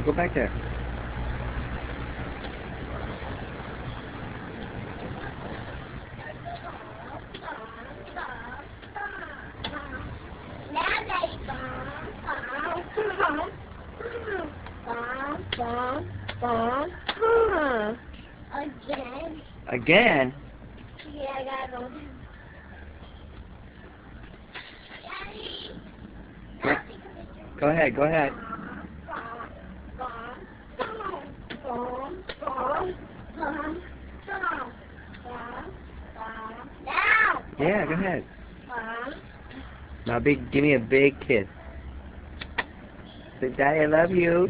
Go back there. Again? Again? Yeah, I gotta go. Go ahead, go ahead. Yeah, go ahead. Now give me a big kiss. Say, Daddy, I love you.